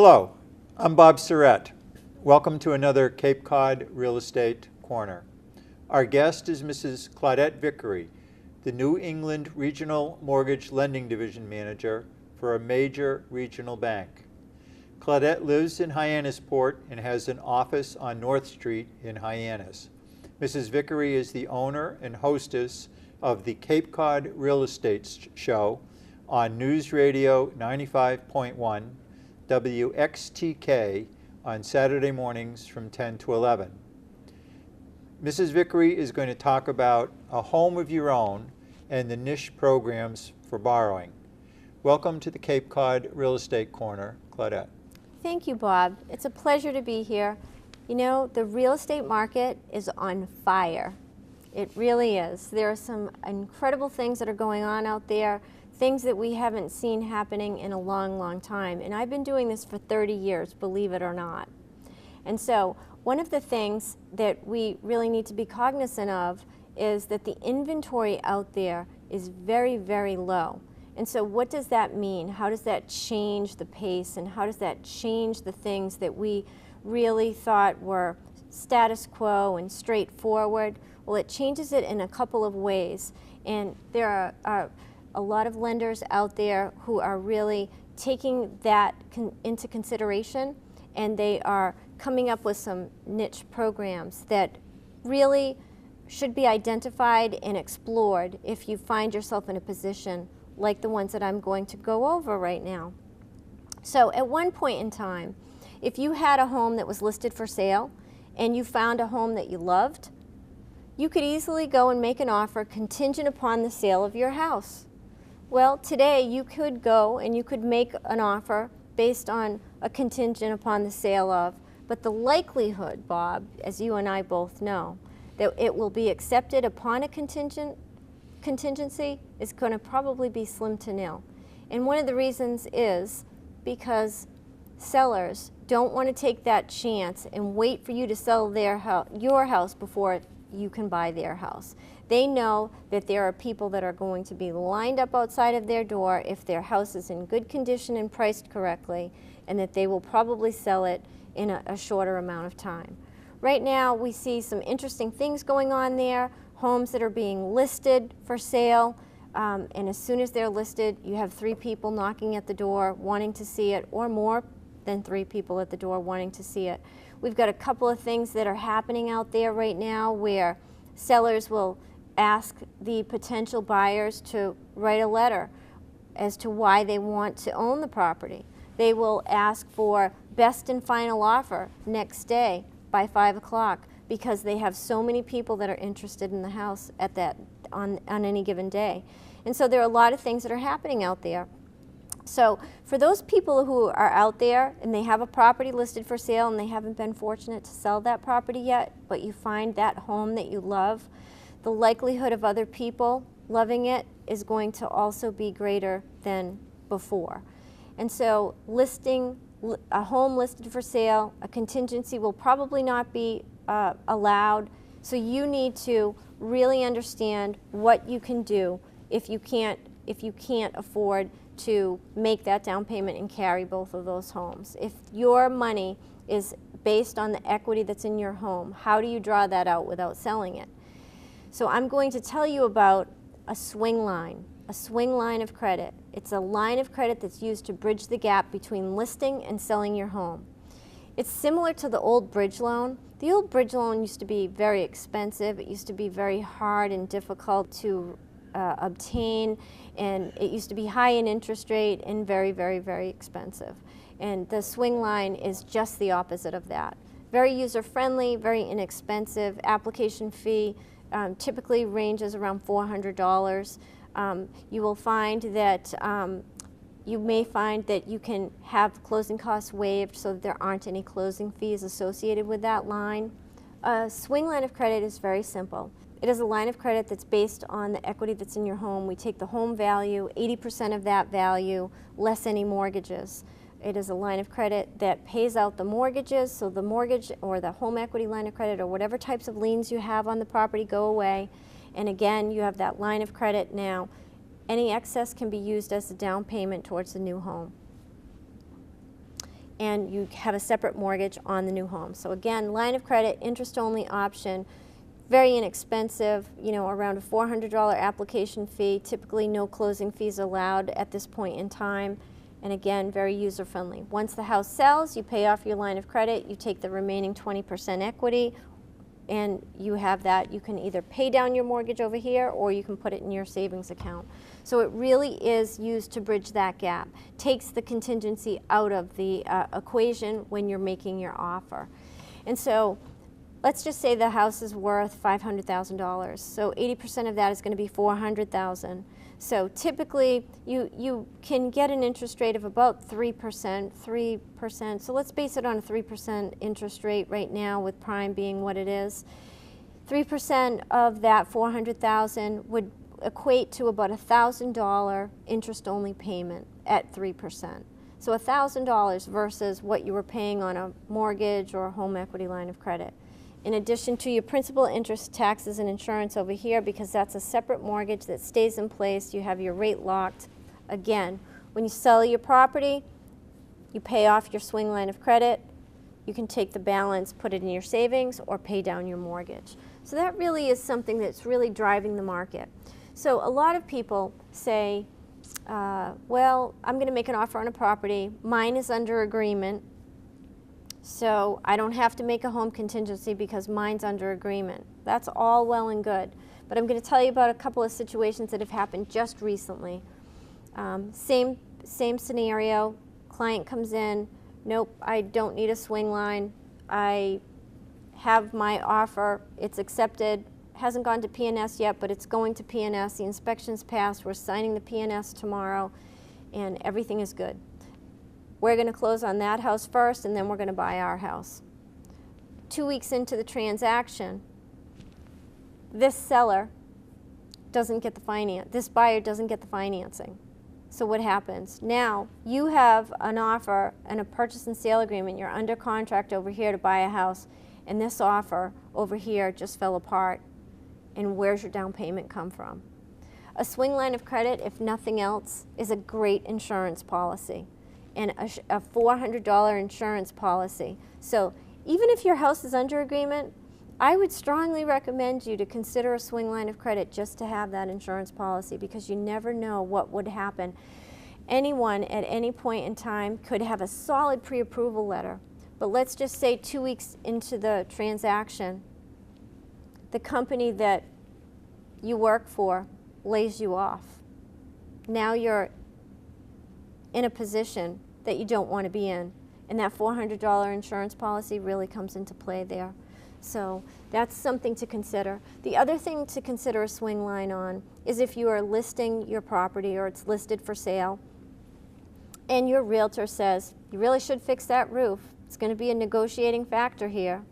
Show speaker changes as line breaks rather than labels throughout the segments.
Hello, I'm Bob Surrette. Welcome to another Cape Cod Real Estate Corner. Our guest is Mrs. Claudette Vickery, the New England Regional Mortgage Lending Division Manager for a major regional bank. Claudette lives in Hyannisport and has an office on North Street in Hyannis. Mrs. Vickery is the owner and hostess of the Cape Cod Real Estate Show on News Radio 95.1 WXTK on Saturday mornings from 10 to 11. Mrs. Vickery is going to talk about a home of your own and the niche programs for borrowing. Welcome to the Cape Cod Real Estate Corner, Claudette.
Thank you, Bob. It's a pleasure to be here. You know, the real estate market is on fire. It really is. There are some incredible things that are going on out there, things that we haven't seen happening in a long, long time. And I've been doing this for 30 years, believe it or not. And so one of the things that we really need to be cognizant of is that the inventory out there is very, very low. And so what does that mean? How does that change the pace, and how does that change the things that we really thought were status quo and straightforward? Well, it changes it in a couple of ways. And there are a lot of lenders out there who are really taking that into consideration, and they are coming up with some niche programs that really should be identified and explored if you find yourself in a position like the ones that I'm going to go over right now. So at one point in time, if you had a home that was listed for sale and you found a home that you loved, you could easily go and make an offer contingent upon the sale of your house. Well, today you could go and you could make an offer based on a contingent upon the sale of, but the likelihood, Bob, as you and I both know, that it will be accepted upon a contingency is going to probably be slim to nil. And one of the reasons is because sellers don't want to take that chance and wait for you to sell your house before you can buy their house. They know that there are people that are going to be lined up outside of their door if their house is in good condition and priced correctly, and that they will probably sell it in a shorter amount of time. Right now we see some interesting things going on there, homes that are being listed for sale, and as soon as they're listed, you have 3 people knocking at the door wanting to see it, or more than 3 people at the door wanting to see it. We've got a couple of things that are happening out there right now where sellers will ask the potential buyers to write a letter as to why they want to own the property. They will ask for best and final offer next day by 5 o'clock because they have so many people that are interested in the house at on any given day. And so there are a lot of things that are happening out there. So for those people who are out there and they have a property listed for sale and they haven't been fortunate to sell that property yet, but you find that home that you love, the likelihood of other people loving it is going to also be greater than before. And so listing a home listed for sale, a contingency will probably not be allowed. So you need to really understand what you can do if you can't afford to make that down payment and carry both of those homes. If your money is based on the equity that's in your home, how do you draw that out without selling it? So I'm going to tell you about a swing line of credit. It's a line of credit that's used to bridge the gap between listing and selling your home. It's similar to the old bridge loan. The old bridge loan used to be very expensive. It used to be very hard and difficult to obtain, and it used to be high in interest rate and very, very, very expensive. And the swing line is just the opposite of that. Very user-friendly, very inexpensive. Application fee typically ranges around $400. You will find that you may find that you can have closing costs waived so that there aren't any closing fees associated with that line. A swing line of credit is very simple. It is a line of credit that's based on the equity that's in your home. We take the home value, 80% of that value, less any mortgages. It is a line of credit that pays out the mortgages, so the mortgage or the home equity line of credit or whatever types of liens you have on the property go away. And again, you have that line of credit now. Any excess can be used as a down payment towards the new home. and you have a separate mortgage on the new home. So again, line of credit, interest-only option, very inexpensive, you know, around a $400 application fee, typically no closing fees allowed at this point in time, and again, very user-friendly. Once the house sells, you pay off your line of credit, you take the remaining 20% equity, and you have that. You can either pay down your mortgage over here or you can put it in your savings account. So it really is used to bridge that gap. Takes the contingency out of the equation when you're making your offer. And so let's just say the house is worth $500,000. So 80% of that is going to be $400,000. So typically you can get an interest rate of about 3%. So let's base it on a 3% interest rate right now, with prime being what it is. 3% of that $400,000 would equate to about $1,000 interest-only payment at 3%. So $1,000 versus what you were paying on a mortgage or a home equity line of credit. In addition to your principal, interest, taxes, and insurance over here, because that's a separate mortgage that stays in place, you have your rate locked. Again, when you sell your property, you pay off your swing line of credit. You can take the balance, put it in your savings, or pay down your mortgage. So that really is something that's really driving the market. So a lot of people say, well, I'm going to make an offer on a property. Mine is under agreement, so I don't have to make a home contingency because mine's under agreement. That's all well and good. But I'm going to tell you about a couple of situations that have happened just recently. Same scenario. Client comes in, nope, I don't need a swing line. I have my offer, it's accepted, hasn't gone to P&S yet, but it's going to P&S. The inspection's passed, we're signing the P&S tomorrow, and everything is good. We're going to close on that house first, and then we're going to buy our house. 2 weeks into the transaction, this seller doesn't get the finance, this buyer doesn't get the financing. So what happens? Now you have an offer and a purchase and sale agreement. You're under contract over here to buy a house, and this offer over here just fell apart. And where's your down payment come from? A swing line of credit, if nothing else, is a great insurance policy, and a $400 insurance policy. So even if your house is under agreement, I would strongly recommend you to consider a swing line of credit just to have that insurance policy, because you never know what would happen. Anyone at any point in time could have a solid pre-approval letter, but let's just say 2 weeks into the transaction, the company that you work for lays you off. Now you're in a position that you don't want to be in, and that $400 insurance policy really comes into play there. So that's something to consider. The other thing to consider a swing line on is if you are listing your property or it's listed for sale, and your realtor says, you really should fix that roof. It's going to be a negotiating factor here.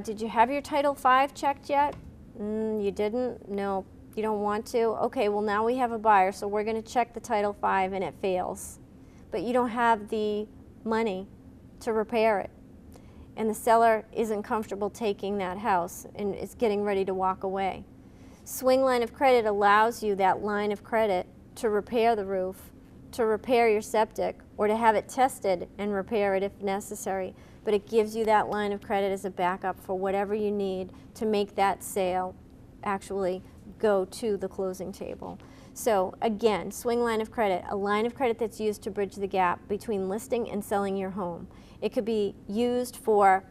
Did you have your Title V checked yet? You didn't? No, you don't want to? Okay, well now we have a buyer, so we're going to check the Title V, and it fails. But you don't have the money to repair it. And the seller isn't comfortable taking that house and is getting ready to walk away. Swing line of credit allows you that line of credit to repair the roof, to repair your septic, or to have it tested and repair it if necessary. But it gives you that line of credit as a backup for whatever you need to make that sale actually go to the closing table. So again, swing line of credit, a line of credit that's used to bridge the gap between listing and selling your home. It could be used for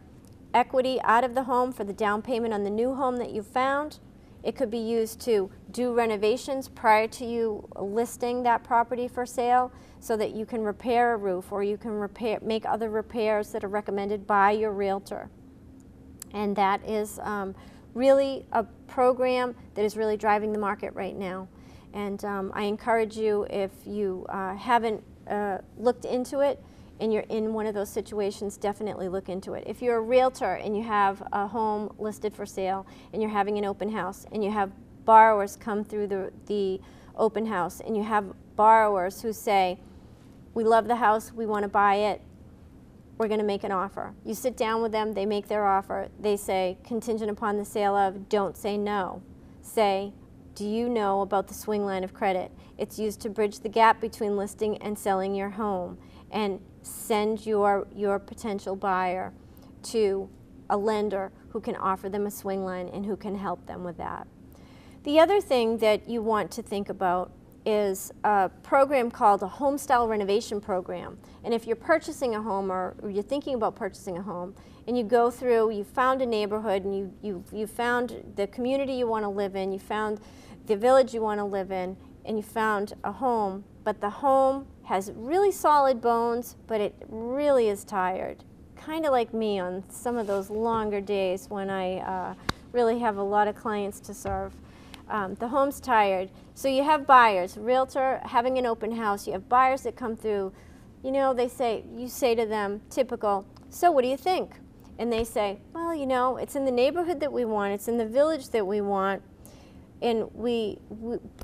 equity out of the home for the down payment on the new home that you found. It could be used to do renovations prior to you listing that property for sale, so that you can repair a roof, or you can make other repairs that are recommended by your realtor. And that is really a program that is really driving the market right now. And I encourage you, if you haven't looked into it and you're in one of those situations, definitely look into it. If you're a realtor and you have a home listed for sale and you're having an open house and you have borrowers come through the open house, and you have borrowers who say, we love the house, we want to buy it, we're going to make an offer. You sit down with them, they make their offer, they say, contingent upon the sale of, don't say no. Say, do you know about the swing line of credit? It's used to bridge the gap between listing and selling your home. and send your potential buyer to a lender who can offer them a swing line and who can help them with that. The other thing that you want to think about is a program called a home style renovation program. And if you're purchasing a home or you're thinking about purchasing a home and you go through, you found a neighborhood and you found the community you want to live in, you found the village you want to live in, and you found a home, but the home has really solid bones, but it really is tired. Kind of like me on some of those longer days when I really have a lot of clients to serve. The home's tired. So you have buyers, realtor having an open house, you have buyers that come through, you know, you say to them, typical, so what do you think? And they say, well, you know, it's in the neighborhood that we want, it's in the village that we want, and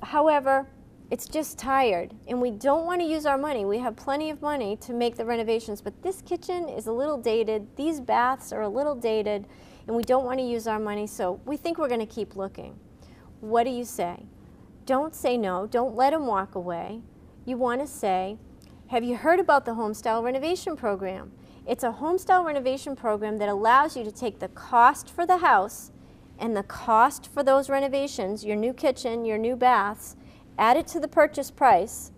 however, it's just tired, and we don't want to use our money. We have plenty of money to make the renovations, but this kitchen is a little dated, these baths are a little dated, and we don't want to use our money, so we think we're going to keep looking. What do you say? Don't say no. Don't let them walk away. You want to say, have you heard about the home style renovation program? It's a home style renovation program that allows you to take the cost for the house and the cost for those renovations, your new kitchen, your new baths, add it to the purchase price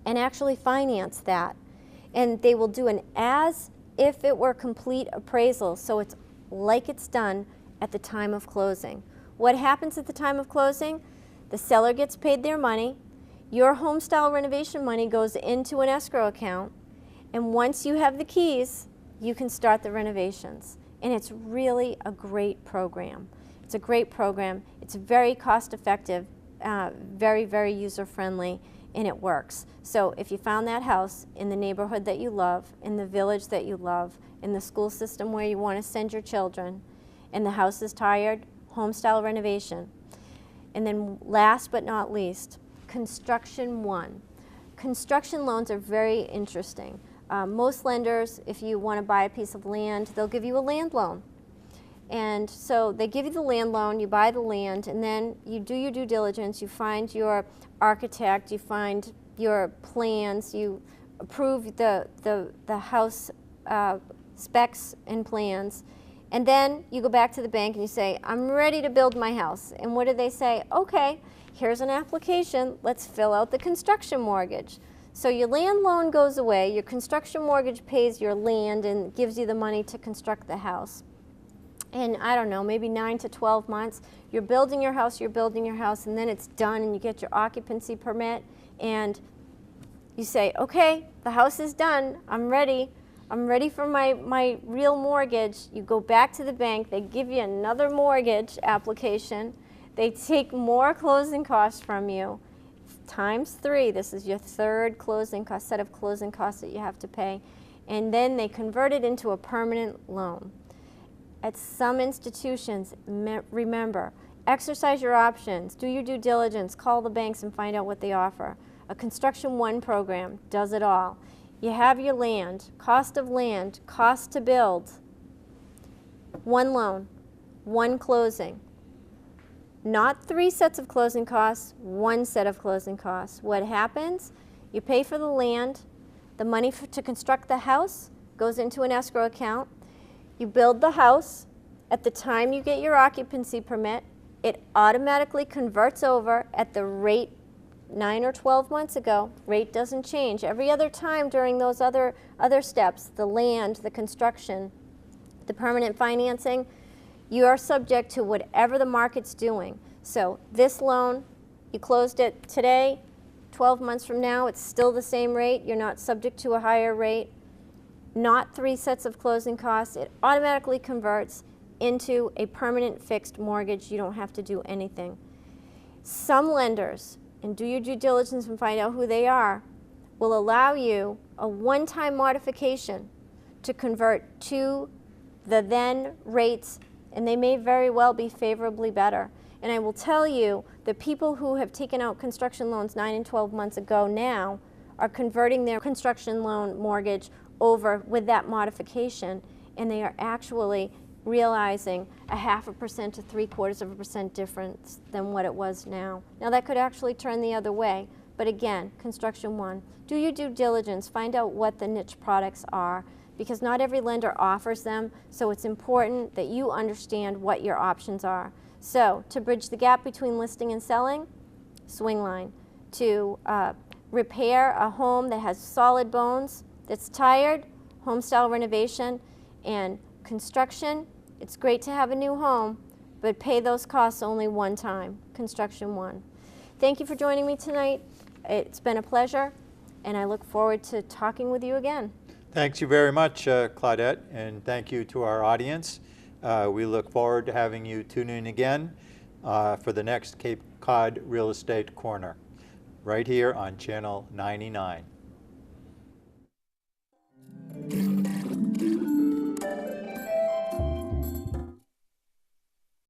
and actually finance that. And they will do an as if it were complete appraisal, so it's like it's done at the time of closing. What happens at the time of closing? The seller gets paid their money, your home style renovation money goes into an escrow account, and once you have the keys, you can start the renovations. And it's really a great program. It's a great program. It's very cost effective, very, very user friendly, and it works. So if you found that house in the neighborhood that you love, in the village that you love, in the school system where you want to send your children, and the house is tired, home style renovation. And then last but not least, construction one. Construction loans are very interesting. Most lenders, if you want to buy a piece of land, they'll give you a land loan. And so they give you the land loan, you buy the land, and then you do your due diligence, you find your architect, you find your plans, you approve the house specs and plans, and then you go back to the bank and you say, I'm ready to build my house. And what do they say? Okay, here's an application, let's fill out the construction mortgage. So your land loan goes away, your construction mortgage pays your land and gives you the money to construct the house. And I don't know, maybe 9 to 12 months, you're building your house, and then it's done and you get your occupancy permit and you say, okay, the house is done, I'm ready for my real mortgage. You go back to the bank, they give you another mortgage application, they take more closing costs from you, times 3, this is your third closing cost, set of closing costs that you have to pay, and then they convert it into a permanent loan. At some institutions, remember, exercise your options, do your due diligence, call the banks and find out what they offer. A Construction One program does it all. You have your land, cost to build, one loan, one closing. Not 3 sets of closing costs, 1 set of closing costs. What happens? You pay for the land, the money to construct the house goes into an escrow account. You build the house. At the time you get your occupancy permit, it automatically converts over at the rate 9 or 12 months ago. Rate doesn't change. Every other time during those other steps, the land, the construction, the permanent financing, you are subject to whatever the market's doing. So this loan, you closed it today, 12 months from now, it's still the same rate. You're not subject to a higher rate. Not 3 sets of closing costs. It automatically converts into a permanent fixed mortgage. You don't have to do anything. Some lenders, and do your due diligence and find out who they are, will allow you a one-time modification to convert to the then rates, and they may very well be favorably better. And I will tell you, the people who have taken out construction loans 9 and 12 months ago now are converting their construction loan mortgage over with that modification, and they are actually realizing a 0.5% to 0.75% difference than what it was now. Now that could actually turn the other way, But again, construction one, do your due diligence, find out what the niche products are, because not every lender offers them, so it's important that you understand what your options are. So to bridge the gap between listing and selling, swing line. To repair a home that has solid bones, that's tired, home style renovation. And construction, it's great to have a new home, but pay those costs only one time, construction one. Thank you for joining me tonight. It's been a pleasure, and I look forward to talking with you again.
Thanks you very much, Claudette, and thank you to our audience. We look forward to having you tune in again for the next Cape Cod Real Estate Corner, right here on Channel 99.